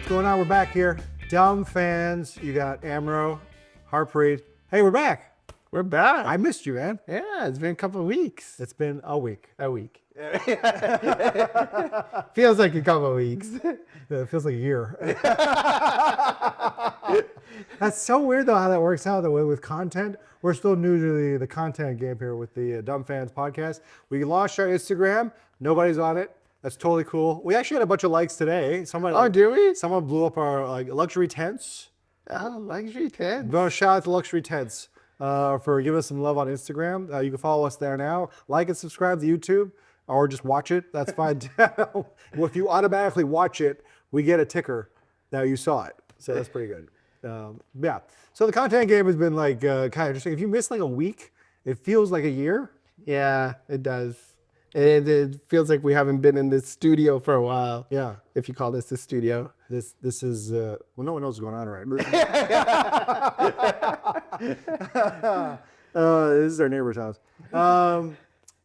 What's going on? We're back here. Dumb fans. You got Amro, Harp. Hey, we're back. We're back. I missed you, man. Yeah, it's been a couple of weeks. It's been a week. Feels like a couple of weeks. It feels like a year. That's so weird, though, how that works out, the way with content. We're still new to the content game here with the Dumb Fans podcast. We launched our Instagram. Nobody's on it. That's totally cool. We actually had a bunch of likes today. Do we? Someone blew up our luxury tents. Oh, luxury tent. We want to shout out to Luxury Tents for giving us some love on Instagram. You can follow us there now. Like and subscribe to YouTube, or just watch it. That's fine. Well, if you automatically watch it, we get a ticker that you saw it. So that's pretty good. Yeah. So the content game has been kind of interesting. If you miss like a week, it feels like a year. Yeah, it does. It feels like we haven't been in this studio for a while. Yeah. If you call this the studio. This is well, no one knows what's going on, right? This is our neighbor's house. I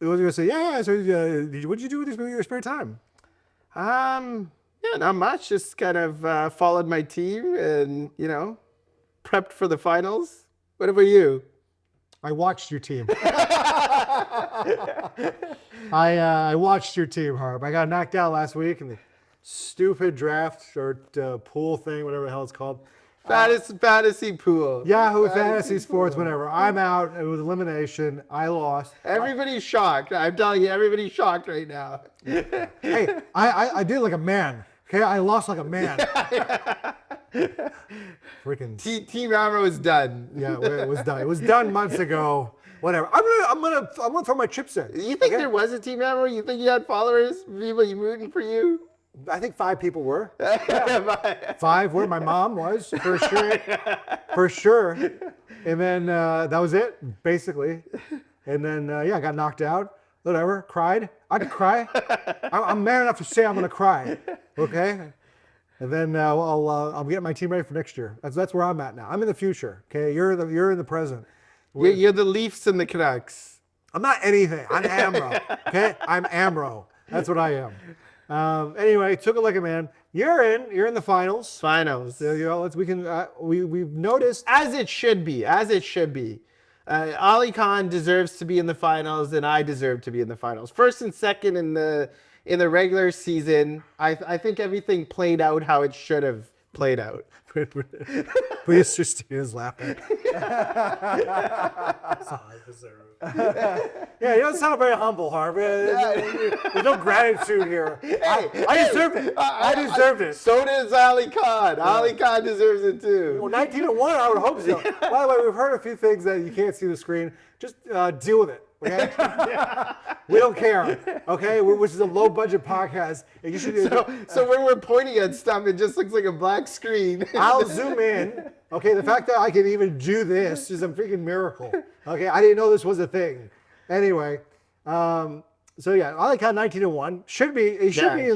was gonna say, yeah. So, what did you do with your spare time? Yeah, not much. Just kind of followed my team and prepped for the finals. What about you? I watched your team. I watched your team, Harp. I got knocked out last week in the stupid draft or pool thing, whatever the hell it's called. Fantasy pool. Yahoo Fantasy Sports, whatever. I'm out. It was elimination. I lost. Everybody's shocked. I'm telling you, everybody's shocked right now. Hey, I did like a man. Okay, I lost like a man. Freaking Team Amro is done. Yeah, it was done. It was done months ago. Whatever. I'm gonna throw my chips in. You think there was a Team Amro? You think you had followers? People rooting for you? I think 5 people were. Yeah. 5 were. My mom was for sure. For sure. And then that was it, basically. And then I got knocked out. Whatever. Cried. I could cry. I'm man enough to say I'm gonna cry. Okay. And then I'll get my team ready for next year. That's where I'm at now. I'm in the future. Okay. You're in the present. You're the Leafs and the Canucks. I'm not anything. I'm Amro. Okay. I'm Amro. That's what I am. Anyway, took it like a man. You're in the finals. Finals. So, we've noticed, as it should be. Ali Khan deserves to be in the finals, and I deserve to be in the finals. First and second in the regular season. I think everything played out how it should have played out. Please, Christina's laughing. Yeah, you don't sound very humble, Harp. There's no gratitude here. I deserved it. I deserved it. So does Ali Khan. Yeah. Ali Khan deserves it too. Well, 19-1, I would hope so. By the way, we've heard a few things that you can't see the screen. Just deal with it. Okay? We don't care. Okay, which is a low-budget podcast. You should. So when we're pointing at stuff, it just looks like a black screen. I'll zoom in. Okay, the fact that I can even do this is a freaking miracle. Okay, I didn't know this was a thing. Anyway, so yeah, I like how 19-1 should be. He should be.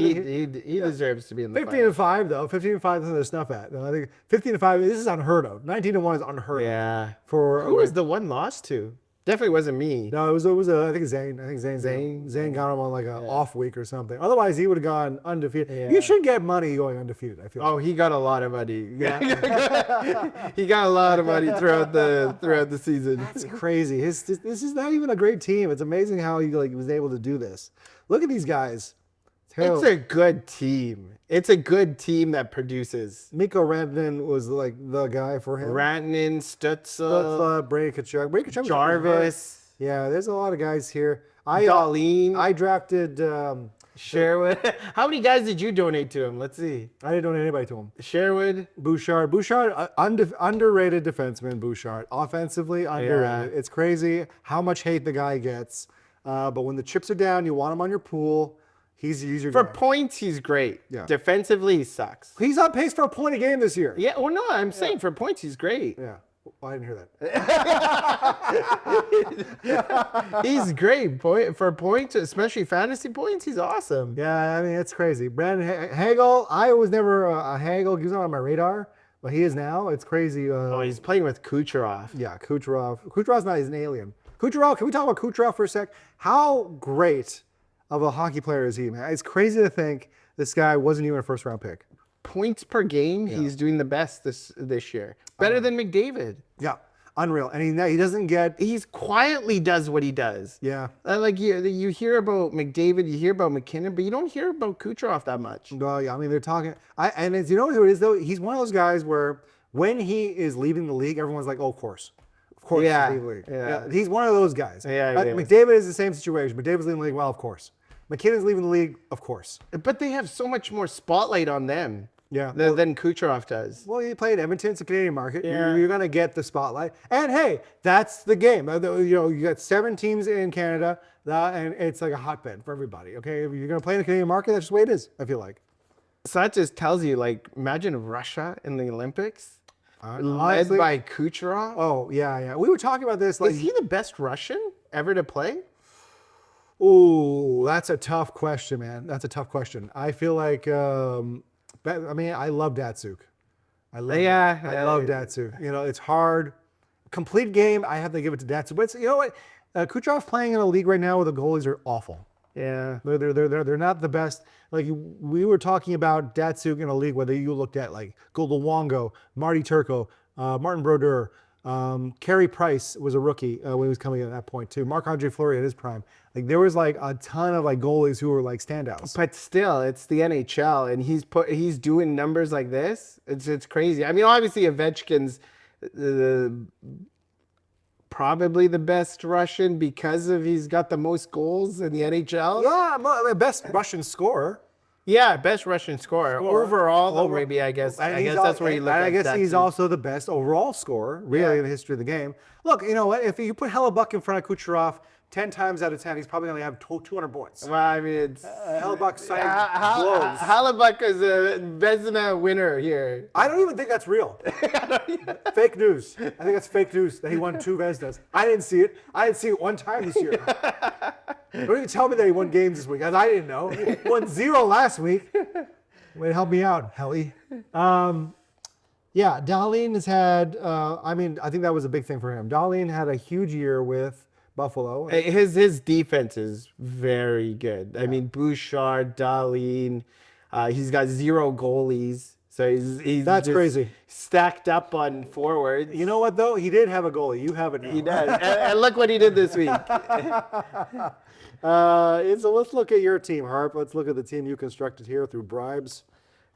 He deserves to be in the 15-5 though. 15-5 is the snuff at. I think 15-5. This is unheard of. 19-1 is unheard of. Yeah. Who was the one lost to? Definitely wasn't me. No, it was I think Zane. Zane got him on like an off week or something. Otherwise, he would have gone undefeated. Yeah. You should get money going undefeated, I feel. Oh, he got a lot of money. Yeah. He got a lot of money throughout the season. That's crazy. This is not even a great team. It's amazing how he was able to do this. Look at these guys. It's a good team. It's a good team that produces. Mikko Rantanen was like the guy for him. Rantanen, Stützle, Brady Tkachuk, Jarvis. Yeah, there's a lot of guys here. Darlene. I drafted Sherwood. How many guys did you donate to him? Let's see. I didn't donate anybody to him. Sherwood. Bouchard, underrated defenseman, Bouchard. Offensively, underrated. Yeah. It's crazy how much hate the guy gets. But when the chips are down, you want him on your pool. He's your for guy. Points, he's great. Yeah. Defensively, he sucks. He's on pace for a point a game this year. Yeah, well, no, I'm saying for points, he's great. Yeah. Well, I didn't hear that. He's great. For points, especially fantasy points, he's awesome. Yeah, I mean, it's crazy. Brandon Hagel, I was never a Hagel. He was not on my radar, but he is now. It's crazy. He's playing with Kucherov. Yeah, Kucherov. Kucherov's not, he's an alien. Kucherov, can we talk about Kucherov for a sec? How great of a hockey player is he, man? It's crazy to think this guy wasn't even a first-round pick. points per game, he's doing the best this year. Better than McDavid. Yeah, unreal. And he doesn't get. He's quietly does what he does. Yeah. Like you hear about McDavid, you hear about McKinnon, but you don't hear about Kucherov that much. Well, yeah. I mean, they're talking. And you know who it is though? He's one of those guys where when he is leaving the league, everyone's like, "Oh, of course." Yeah, he's leaving the league. yeah. He's one of those guys. Yeah, yeah. McDavid is the same situation. McDavid's leaving the league. Well, of course. McKinnon's leaving the league. Of course. But they have so much more spotlight on them. Yeah. Than Kucherov does. Well, you played Edmonton. It's a Canadian market. Yeah. You're going to get the spotlight. And hey, that's the game. You got 7 teams in Canada, and it's like a hotbed for everybody. Okay, if you're going to play in the Canadian market, that's just the way it is. I feel like. So that just tells you, like, imagine Russia in the Olympics, led honestly- by Kucherov. Oh yeah. We were talking about this. Like, Is he the best Russian ever to play? ooh, that's a tough question, man. That's a tough question. I feel like. I love Datsuk. I love Datsuk. You know, it's hard. Complete game, I have to give it to Datsuk. But you know what? Kucherov's playing in a league right now where the goalies are awful. Yeah. They're not the best. Like we were talking about Datsuk in a league where you looked at like Golden Wongo, Marty Turco, Martin Brodeur, Carey Price was a rookie when he was coming in at that point too. Marc-Andre Fleury at his prime. Like there was like a ton of like goalies who were like standouts. But still, it's the NHL, and he's doing numbers like this. It's crazy. I mean, obviously Ovechkin's probably the best Russian because he's got the most goals in the NHL. Yeah, best Russian scorer. Yeah, best Russian scorer. Overall, though, maybe I guess that's where you look. I guess he's also the best overall scorer, really, in the history of the game. Look, you know what? If you put Hellebuck in front of Kucherov, 10 times out of 10, he's probably going to have 200 points. Well, I mean, it's Hellebuck signed blows. Hallebuck is a Vezina winner here. I don't even think that's real. Fake news. I think that's fake news that he won 2 Vezinas. I didn't see it. I didn't see it one time this year. Don't even tell me that he won games this week, because I didn't know. He won 0 last week. Way to help me out, Helly. Yeah, Dahlin has had, I think that was a big thing for him. Dahlin had a huge year with Buffalo. His defense is very good. I mean, Bouchard, Dahlin, he's got 0 goalies. So he's that's crazy. Stacked up on forwards. You know what though? He did have a goalie. You have it now. He does. and look what he did this week. So let's look at your team, Harp. Let's look at the team you constructed here through bribes.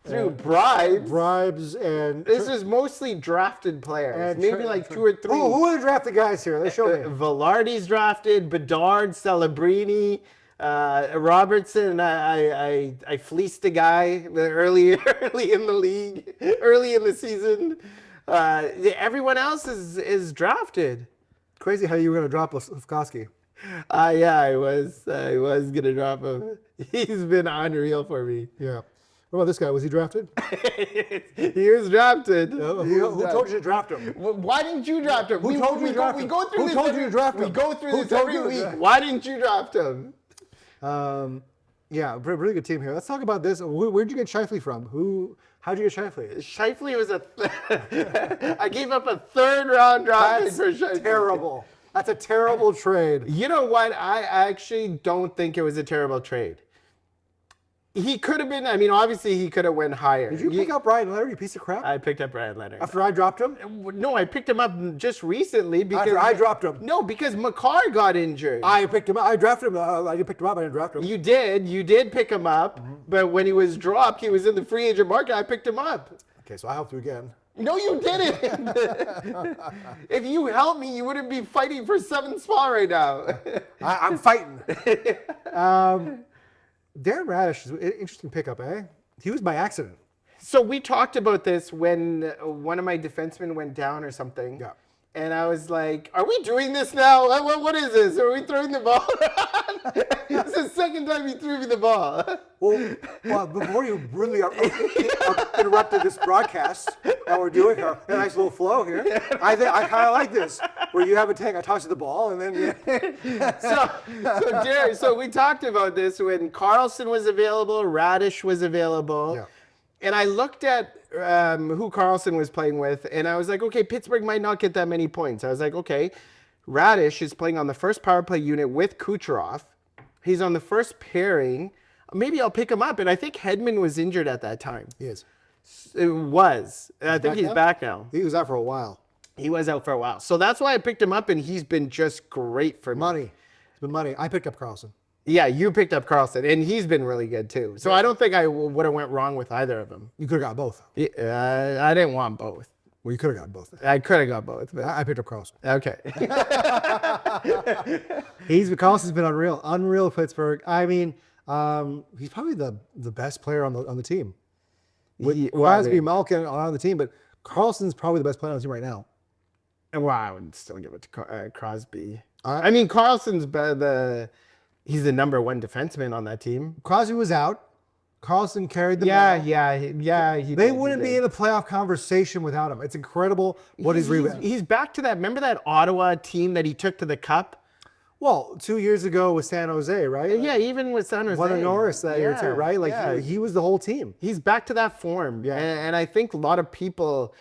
Through bribes? Bribes and... This is mostly drafted players. Maybe like 2 or 3. Who are the drafted guys here? Let's show me. Velarde's drafted, Bedard, Celebrini, Robertson. I fleeced a guy early in the league, early in the season. Everyone else is drafted. Crazy how you were going to drop Slavkovsky. Yeah, I was gonna drop him. He's been unreal for me. Yeah. What about this guy? Was he drafted? He was drafted. Who told you to draft him? Why didn't you draft him? Who told you to draft him? We go through Who this told you to draft him? We go through Who this told every you to week. draft him? Why didn't you draft him? Yeah, really good team here. Let's talk about this. Where'd you get Scheifele from? How'd you get Scheifele? Scheifele was I gave up a 3rd round draft pick for Scheifele. Terrible. That's a terrible trade. You know what? I actually don't think it was a terrible trade. He could have been, obviously he could have went higher. Did you pick up Ryan Leonard, you piece of crap? I picked up Ryan Leonard. After I dropped him? No, I picked him up just recently because... After I dropped him? No, because Makar got injured. I picked him up. I drafted him. I picked him up. I didn't draft him. You did pick him up, but when he was dropped, he was in the free agent market. I picked him up. Okay, so I helped you again. No, you didn't. If you helped me, you wouldn't be fighting for 7th spot right now. I'm fighting. Darren Radish is an interesting pickup, eh? He was by accident. So we talked about this when one of my defensemen went down or something. Yeah. And I was like, are we doing this now? What is this? Are we throwing the ball around? It's the 2nd time you threw me the ball. Well, before you really interrupted this broadcast that we're doing, a nice little flow here, I kind of like this, where you have a tank, I toss you the ball, and then So we talked about this when Carlson was available, Radish was available. Yeah. And I looked at who Carlson was playing with, and I was like, okay, Pittsburgh might not get that many points. I was like, okay, Radish is playing on the first power play unit with Kucherov. He's on the first pairing. Maybe I'll pick him up. And I think Hedman was injured at that time. He is. It was. I think he's back now. He was out for a while. He was out for a while. So that's why I picked him up, and he's been just great for me. Money. It's been money. I picked up Carlson. Yeah, you picked up Carlson, and he's been really good too. So I don't think I would have went wrong with either of them. You could have got both. I didn't want both. Well, you could have got both. I could have got both. But... I picked up Carlson. Okay. Carlson's been unreal. Unreal Pittsburgh. I mean, he's probably the best player on the team. Crosby, Malkin are on the team, but Carlson's probably the best player on the team right now. Well, I would still give it to Crosby. I mean, Carlson's he's the number one defenseman on that team. Crosby was out. Carlson carried them. Yeah. They wouldn't be in the playoff conversation without him. It's incredible what he's rebounded. He's back to that. Remember that Ottawa team that he took to the Cup? Well, 2 years ago with San Jose, right? Yeah, even with San Jose. Won a Norris that year too, right? Like he was the whole team. He's back to that form. Yeah. And I think a lot of people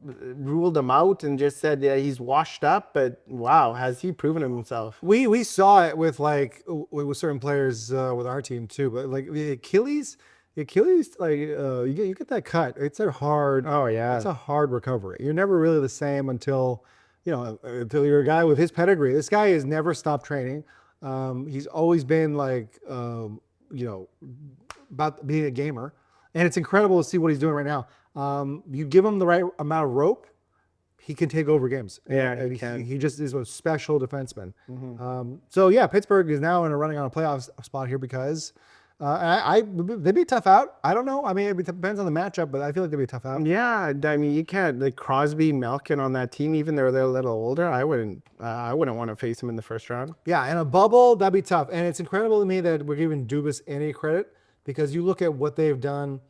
ruled him out and just said he's washed up, but wow, has he proven himself? We saw it with with certain players with our team too, but like the Achilles, like you get that cut. It's a hard. Oh yeah, it's a hard recovery. You're never really the same until until you're a guy with his pedigree. This guy has never stopped training. He's always been about being a gamer, and it's incredible to see what he's doing right now. You give him the right amount of rope, he can take over games. Yeah, he can. He just is a special defenseman. Mm-hmm. Pittsburgh is now running on a playoff spot here because they'd be a tough out. I don't know. I mean, it depends on the matchup, but I feel like they'd be a tough out. Yeah, I mean, you can't Crosby, Malkin on that team, even though they're a little older. I wouldn't want to face them in the first round. Yeah, in a bubble, that'd be tough. And it's incredible to me that we're giving Dubas any credit because you look at what they've done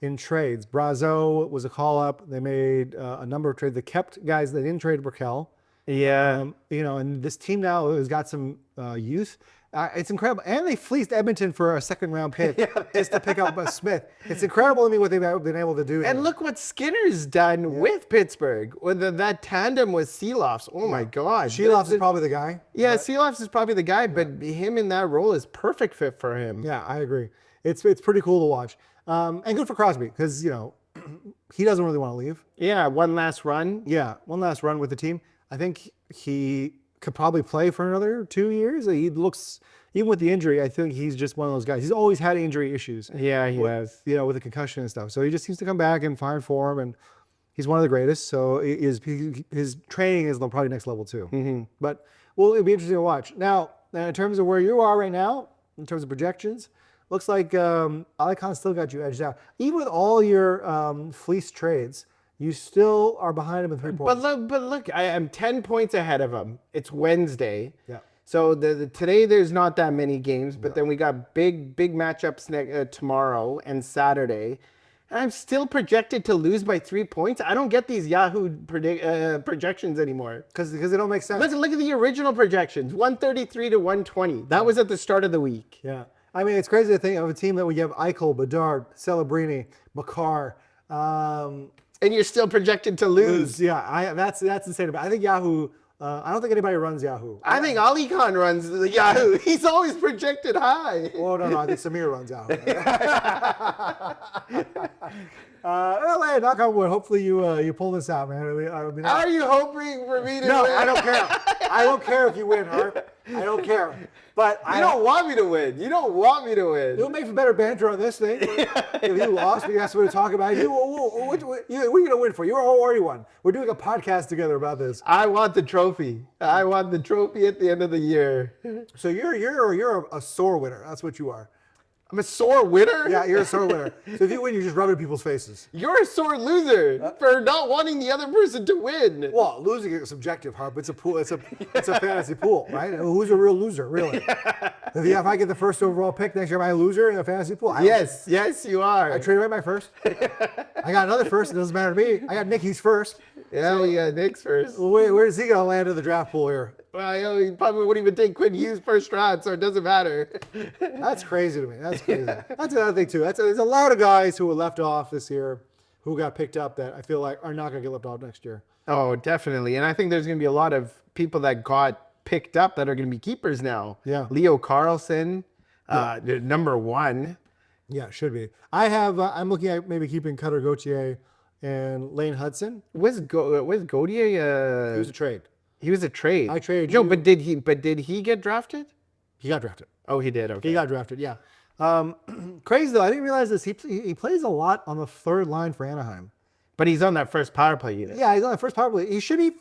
in trades. Brazeau was a call-up. They made a number of trades. They kept guys they didn't trade Raquel. Yeah. And this team now has got some youth. It's incredible. And they fleeced Edmonton for a second-round pick just to pick up Smith. It's incredible to me what they've been able to do. And look what Skinner's done with Pittsburgh. That tandem with Seeloff's. Oh, my God. Seeloff's is probably the guy. Yeah, Seeloff's is probly the guy, but him in that role is perfect fit for him. Yeah, I agree. It's pretty cool to watch. And good for Crosby because, he doesn't really want to leave. Yeah, one last run. Yeah, one last run with the team. I think he could probably play for another 2 years. He looks, even with the injury, I think he's just one of those guys. He's always had injury issues. Yeah, he has. With the concussion and stuff. So he just seems to come back and find form, and he's one of the greatest. So his training is probably next level too. Mm-hmm. But it'll be interesting to watch. Now, in terms of where you are right now, in terms of projections, looks like Icon still got you edged out. Even with all your fleece trades, you still are behind him in 3 points. But look, I am 10 points ahead of him. It's Wednesday. Yeah. So today there's not that many games, but then we got big matchups tomorrow and Saturday. And I'm still projected to lose by 3 points. I don't get these Yahoo projections anymore. Because they don't make sense. Look at the original projections, 133 to 120. That was at the start of the week. Yeah. I mean, it's crazy to think of a team that we have Eichel, Bedard, Celebrini, Makar. And you're still projected to lose. Yeah, that's insane. I think Yahoo, I don't think anybody runs Yahoo. I think Ali Khan runs the Yahoo. He's always projected high. Well, no, I think Samir runs Yahoo. Hey, knock on wood. Hopefully you pull this out, man. Are you hoping for me to win? No, I don't care. I don't care if you win, Harp. I don't care. But you don't want me to win. You don't want me to win. It'll make for better banter on this thing. If you lost, we got something to talk about. What are you going to win for? You already won. We're doing a podcast together about this. I want the trophy. I want the trophy at the end of the year. So you're a sore winner. That's what you are. I'm a sore winner? Yeah, you're a sore winner. So if you win, you just rub it in people's faces. You're a sore loser for not wanting the other person to win. Well, losing is subjective, Harp. It's a pool. It's a fantasy pool, right? Who's a real loser, really? If I get the first overall pick next year, am I a loser in a fantasy pool? Yes, you are. I traded away my first. I got another first. It doesn't matter to me. I got Nicky's first. Yeah, we got Nick's first. Well, where is he going to land in the draft pool here? Well, he probably wouldn't even take Quinn Hughes first round, so it doesn't matter. That's crazy to me. That's crazy. That's another thing, too. There's a lot of guys who were left off this year who got picked up that I feel like are not going to get left off next year. Oh, definitely. And I think there's going to be a lot of people that got picked up that are going to be keepers now. Yeah. Leo Carlson, number one. Yeah, should be. I'm looking at maybe keeping Cutter Gauthier and Lane Hudson. Was Gautier? He was a trade. He was a trade. I traded No, you. but did he get drafted? He got drafted. Oh, he did. Okay. He got drafted, yeah. Crazy though, I didn't realize this. He plays a lot on the third line for Anaheim. But he's on that first power play unit. Yeah, he's on the first power play. He should be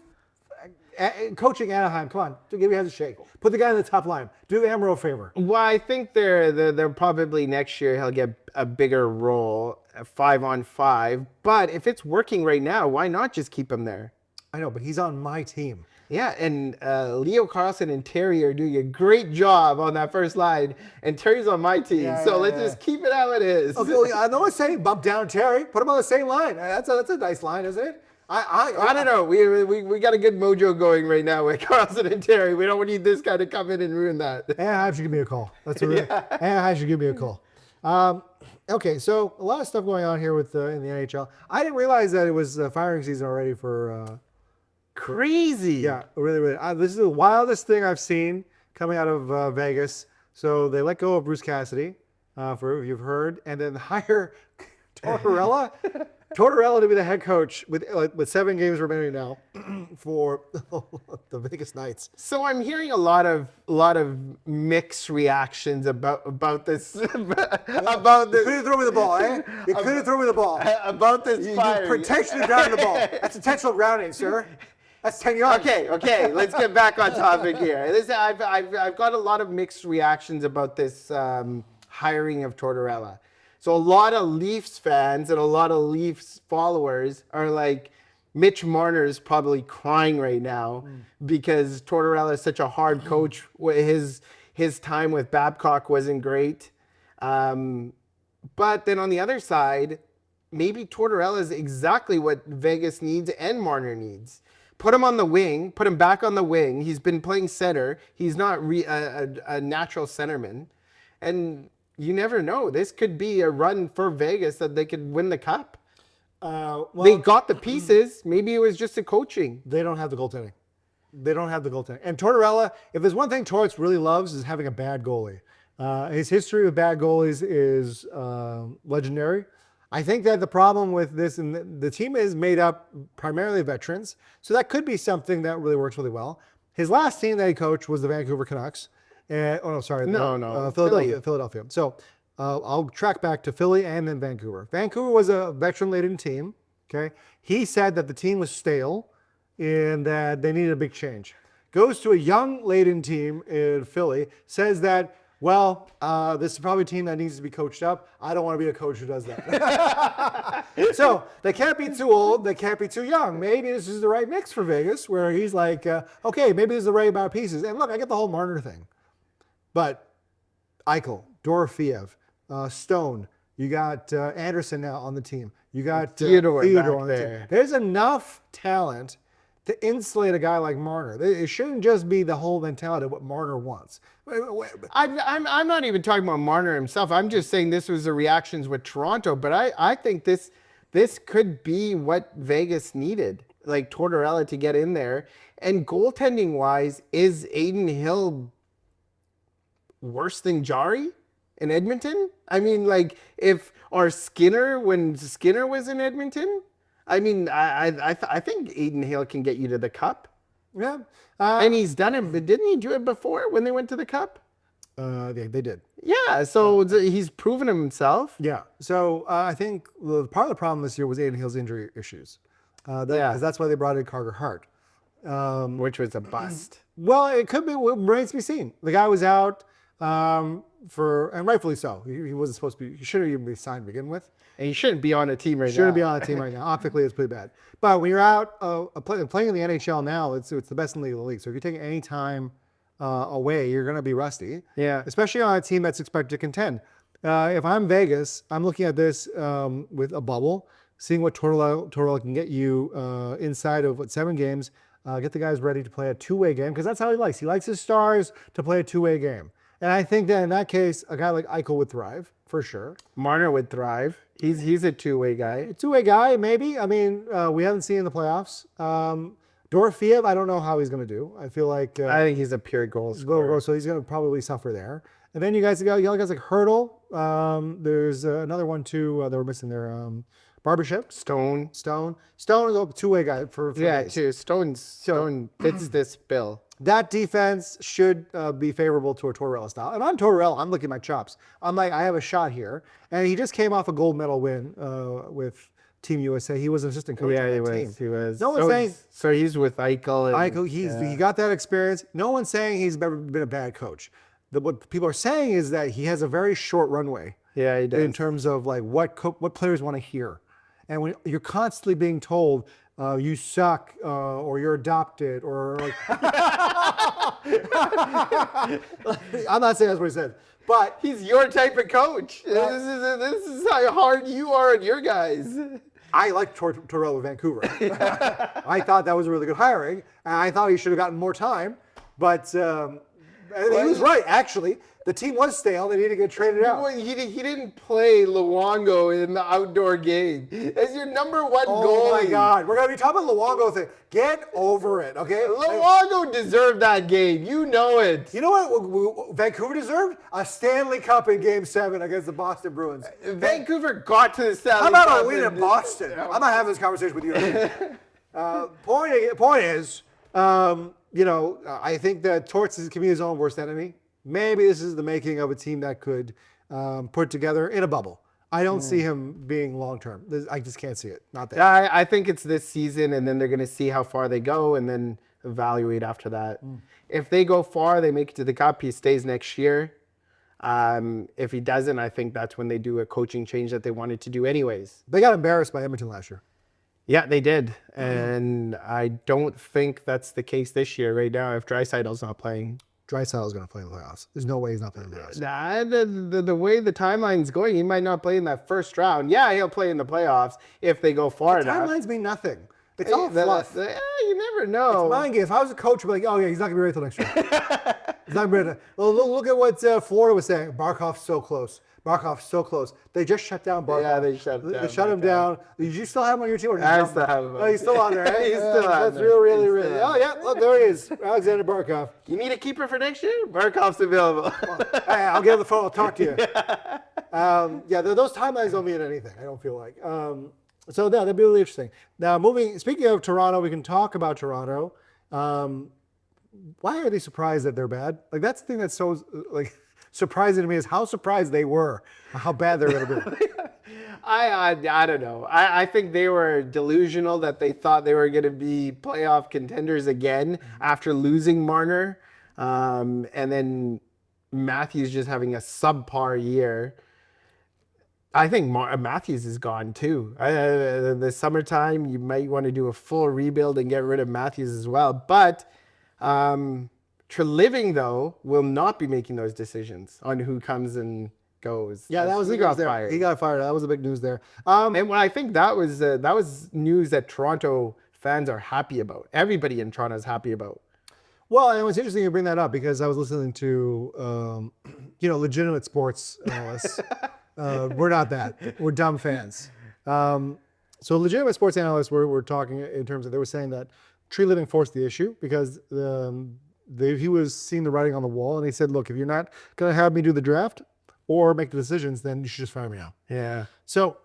coaching Anaheim. Come on, give your hands a shake. Put the guy in the top line. Do Amro a favor. Well, I think they're probably next year he'll get a bigger role, a 5-on-5. But if it's working right now, why not just keep him there? I know, but he's on my team. Yeah, and Leo Carlson and Terry are doing a great job on that first line, and Terry's on my team, let's just keep it how it is. Okay, well, I know I'm saying bump down Terry, put him on the same line. That's a nice line, isn't it? I don't know. We got a good mojo going right now with Carlson and Terry. We don't need this guy to come in and ruin that. Anaheim should give me a call. Anaheim should give me a call. Okay, so a lot of stuff going on here with in the NHL. I didn't realize that it was firing season already for. Crazy. Yeah, really, really. This is the wildest thing I've seen coming out of Vegas. So they let go of Bruce Cassidy, for you've heard, and then hire Tortorella. Tortorella to be the head coach with 7 games remaining now for the Vegas Knights. So I'm hearing a lot of mixed reactions about this. About this. You couldn't throw me the ball, eh? You couldn't throw me the ball. About this firing. You intentionally grounded the ball. That's intentional grounding, sir. That's 10 yards. Okay. Let's get back on topic here. I've got a lot of mixed reactions about this hiring of Tortorella. So a lot of Leafs fans and a lot of Leafs followers are like, Mitch Marner's probably crying right now because Tortorella is such a hard coach. His time with Babcock wasn't great. But then on the other side, maybe Tortorella is exactly what Vegas needs and Marner needs. Put him on the wing. Put him back on the wing. He's been playing center. He's not a natural centerman. And you never know. This could be a run for Vegas that they could win the cup. They got the pieces. Maybe it was just the coaching. They don't have the goaltending. And Tortorella, if there's one thing Torts really loves is having a bad goalie. His history with bad goalies is legendary. I think that the problem with this, and the team is made up primarily of veterans, so that could be something that really works really well. His last team that he coached was the Vancouver Canucks. Philadelphia. So I'll track back to Philly and then Vancouver. Vancouver was a veteran-laden team. Okay, he said that the team was stale and that they needed a big change. Goes to a young-laden team in Philly, says that, well, this is probably a team that needs to be coached up. I don't want to be a coach who does that. So they can't be too old. They can't be too young. Maybe this is the right mix for Vegas, where he's like, okay, maybe this is the right amount of pieces. And look, I get the whole Marner thing. But Eichel, Dorofeev, Stone, you got Anderson now on the team. You got Theodore on the there. team. There's enough talent to insulate a guy like Marner. It shouldn't just be the whole mentality of what Marner wants. I'm not even talking about Marner himself. I'm just saying this was the reactions with Toronto. But I think this could be what Vegas needed, like Tortorella to get in there. And goaltending wise, is Aiden Hill worse than Jari in Edmonton? I mean, like Skinner when Skinner was in Edmonton. I mean, I think Aiden Hill can get you to the cup. Yeah, and he's done it. But didn't he do it before when they went to the cup? They did. Yeah, so he's proven himself. Yeah. So I think part of the problem this year was Aiden Hill's injury issues. Because that's why they brought in Carter Hart, which was a bust. Well, it could be. It remains to be seen. The guy was out. And rightfully so. He wasn't supposed to be. He shouldn't even be signed to begin with. And he shouldn't be on a team right now. Shouldn't be on a team right now. Optically, it's pretty bad. But when you're out playing in the NHL now, it's the best in the league. So if you're taking any time away, you're going to be rusty. Yeah. Especially on a team that's expected to contend. If I'm Vegas, I'm looking at this with a bubble, seeing what Tortorella can get you inside of 7 games. Get the guys ready to play a 2-way game because that's how he likes. He likes his stars to play a 2-way game. And I think that in that case, a guy like Eichel would thrive, for sure. Marner would thrive. He's a 2-way guy. A 2-way guy, maybe. I mean, we haven't seen in the playoffs. Dorofeev, I don't know how he's going to do. I feel like... I think he's a pure goal scorer. So he's going to probably suffer there. And then you guys like Hurdle. There's another one too that we're missing there. Barbership. Stone. Stone is a two-way guy for Yeah, days. too. Stone fits this bill. That defense should be favorable to a Tortorella style. And on Tortorella, I'm looking at my chops. I'm like, I have a shot here. And he just came off a gold medal win with Team USA. He was an assistant coach on that team. He was. No one's saying... So he's with Eichel. Eichel, he got that experience. No one's saying he's never been a bad coach. What people are saying is that he has a very short runway. Yeah, he does. In terms of like what players want to hear. And when you're constantly being told, you suck, or you're adopted, or like... I'm not saying that's what he said, but he's your type of coach. This is how hard you are on your guys. I like Tortorella with Vancouver. I thought that was a really good hiring, and I thought he should have gotten more time. But he was right, actually. The team was stale. They needed to get traded out. He didn't play Luongo in the outdoor game. As your number one goalie. Oh, my God. We're going to be talking about the Luongo thing. Get over it, okay? Luongo deserved that game. You know it. You know what Vancouver deserved? A Stanley Cup in Game 7 against the Boston Bruins. Vancouver got to the Stanley Cup. How about a win in Boston? I'm not having this conversation with you. Point is, I think that Torts can be his own worst enemy. Maybe this is the making of a team that could put together in a bubble. I don't see him being long-term. I just can't see it. Not that. Yeah, I think it's this season, and then they're going to see how far they go and then evaluate after that. If they go far, they make it to the Cup, he stays next year. If he doesn't, I think that's when they do a coaching change that they wanted to do anyways. They got embarrassed by Edmonton last year. Yeah, they did. And I don't think that's the case this year right now if Draisaitl's not playing. Draisaitl is going to play in the playoffs. There's no way he's not playing in the playoffs. The way the timeline's going, he might not play in that first round. Yeah, he'll play in the playoffs if they go far enough. Timelines mean nothing. It's all fluff. You never know. It's mind game. If I was a coach, I'd be like, oh, yeah, he's not going to be ready till next year. He's not ready. Well, look at what Florida was saying. Barkov's so close. They just shut down Barkov. Yeah, they shut him down. Did you still have him on your team? Or I still have him. Oh, he's still on there, right? He's still on That's there. really. Oh, yeah, look, there he is. Alexander Barkov. You need a keeper for next year? Barkov's available. Hey, I'll get on the phone. I'll talk to you. Those timelines don't mean anything, I don't feel like. So, yeah, that'd be really interesting. Now, speaking of Toronto, we can talk about Toronto. Why are they surprised that they're bad? Like, that's the thing that's so, surprising to me is how surprised they were, how bad they're going to be. I don't know. I think they were delusional that they thought they were going to be playoff contenders again after losing Marner. And then Matthews just having a subpar year. I think Matthews is gone too. The summertime, you might want to do a full rebuild and get rid of Matthews as well. But Treliving, though, will not be making those decisions on who comes and goes. Yeah, that was he got fired. He got fired. That was the big news there. And I think that was news that Toronto fans are happy about. Everybody in Toronto is happy about. Well, and it's interesting you bring that up because I was listening to, legitimate sports analysts. We're not that. We're dumb fans. So legitimate sports analysts were talking in terms of, they were saying that Treliving forced the issue because he was seeing the writing on the wall, and he said, look, if you're not going to have me do the draft or make the decisions, then you should just fire me now. Yeah. So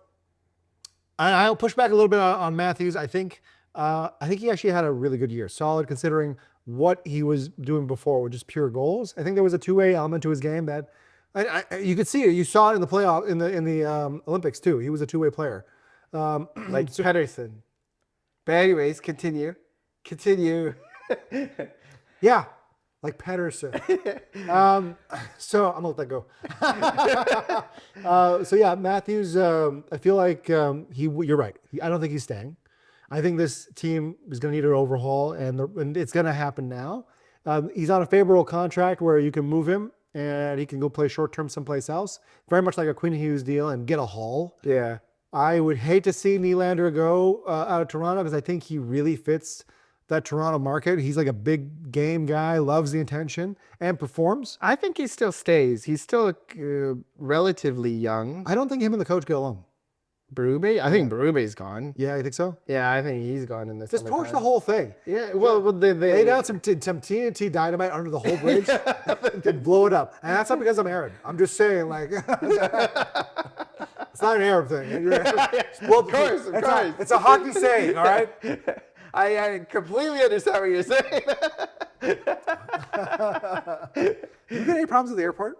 I'll push back a little bit on Matthews. I think he actually had a really good year. Solid considering what he was doing before, with just pure goals. I think there was a two-way element to his game that you could see it. You saw it in the playoff, in the Olympics too. He was a two-way player. Like Pedersen. But anyways, continue. Yeah, like Pedersen. So I'm gonna let that go. Matthews. I feel like you're right. I don't think he's staying. I think this team is going to need an overhaul, and it's going to happen now. He's on a favorable contract where you can move him and he can go play short term someplace else. Very much like a Quinn Hughes deal and get a haul. Yeah. I would hate to see Nylander go out of Toronto because I think he really fits that Toronto market. He's like a big game guy, loves the attention, and performs. I think he still stays. He's still relatively young. I don't think him and the coach get along. Berube? I think Berube's gone. Yeah, you think so? Yeah, I think he's gone in the Just torch the summertime. whole thing. Yeah, well, Lay down some TNT dynamite under the whole bridge and blow it up. And that's not because I'm Arab. I'm just saying, like, it's not an Arab thing. Well, of course. It's a hockey saying, all right? I completely understand what you're saying. You got any problems with the airport?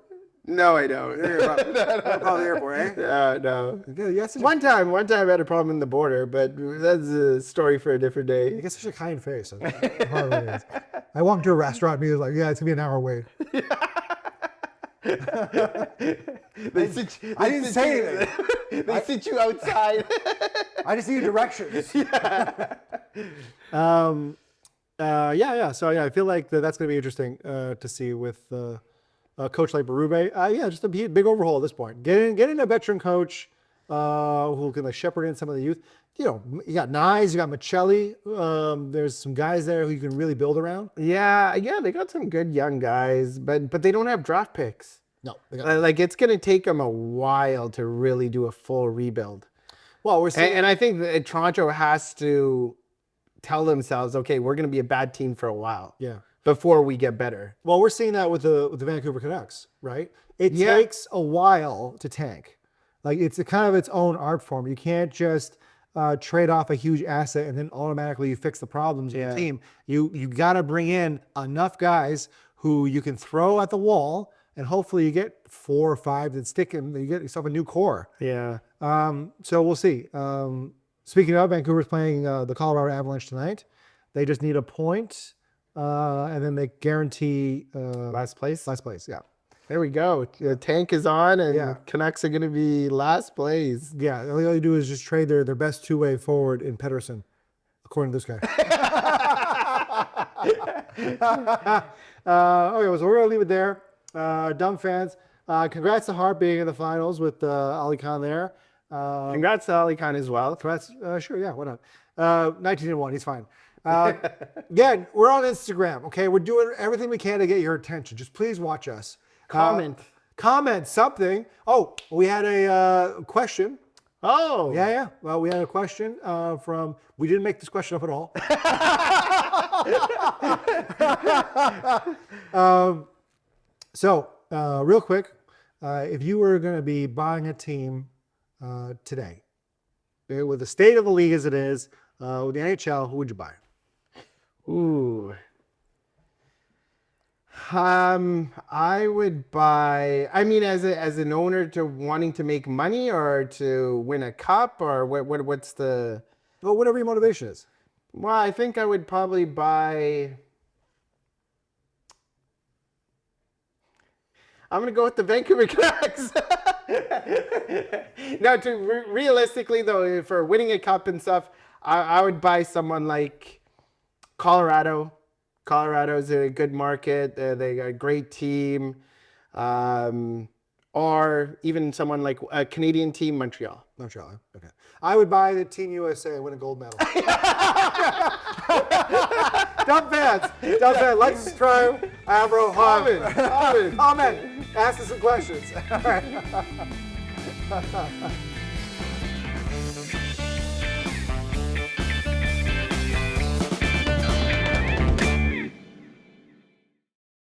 No, I don't. No problem with the airport, eh? No. Yeah, yes. One time I had a problem in the border, but that's a story for a different day. You get such a kind face. I walked into a restaurant and he was like, yeah, it's going to be an hour wait. I didn't say anything. They sit you outside. I just need directions. Yeah. So I feel like that's going to be interesting to see with a coach like Berube. Just a big overhaul at this point. Getting a veteran coach who can shepherd in some of the youth. You know, you got Nyes, you got Michelli. There's some guys there who you can really build around. Yeah, they got some good young guys, but they don't have draft picks. No, like it's gonna take them a while to really do a full rebuild. Well, we're seeing, and I think that Toronto has to tell themselves, okay, we're gonna be a bad team for a while. Yeah. Before we get better. Well, we're seeing that with the Vancouver Canucks, right? It takes a while to tank. Like it's a kind of its own art form. You can't just trade off a huge asset and then automatically you fix the problems in the team. You got to bring in enough guys who you can throw at the wall, and hopefully you get 4 or 5 that stick, and you get yourself a new core. Yeah. So we'll see. Speaking of, Vancouver's playing the Colorado Avalanche tonight. They just need a point. And then they guarantee last place. Last place, yeah. There we go. The tank is on, and Canucks are going to be last place. Yeah, all you do is just trade their best two-way forward in Pettersson, according to this guy. Okay, so we're going to leave it there. Dumb fans. Congrats to Harp being in the finals with Ali Khan there. Congrats to Ali Khan as well. Congrats. Sure, yeah, why not? 19-1, he's fine. Again, we're on Instagram, okay? We're doing everything we can to get your attention. Just please watch us. Comment something. Oh, we had a question. Oh. Yeah. Well, we had a question from, we didn't make this question up at all. Real quick, if you were going to be buying a team today, with the state of the league as it is, with the NHL, who would you buy? Ooh. I would buy. I mean, as an owner, to wanting to make money or to win a cup, or what's the? Well, whatever your motivation is. Well, I think I would probably buy. I'm gonna go with the Vancouver Canucks. Now, realistically though, for winning a cup and stuff, I would buy someone like Colorado. Colorado's a good market. They got a great team. Or even someone like a Canadian team, Montreal. Montreal, okay. I would buy the Team USA and win a gold medal. Dumb fans. Let's try Amro, Harp. Comment. Ask us some questions. All right.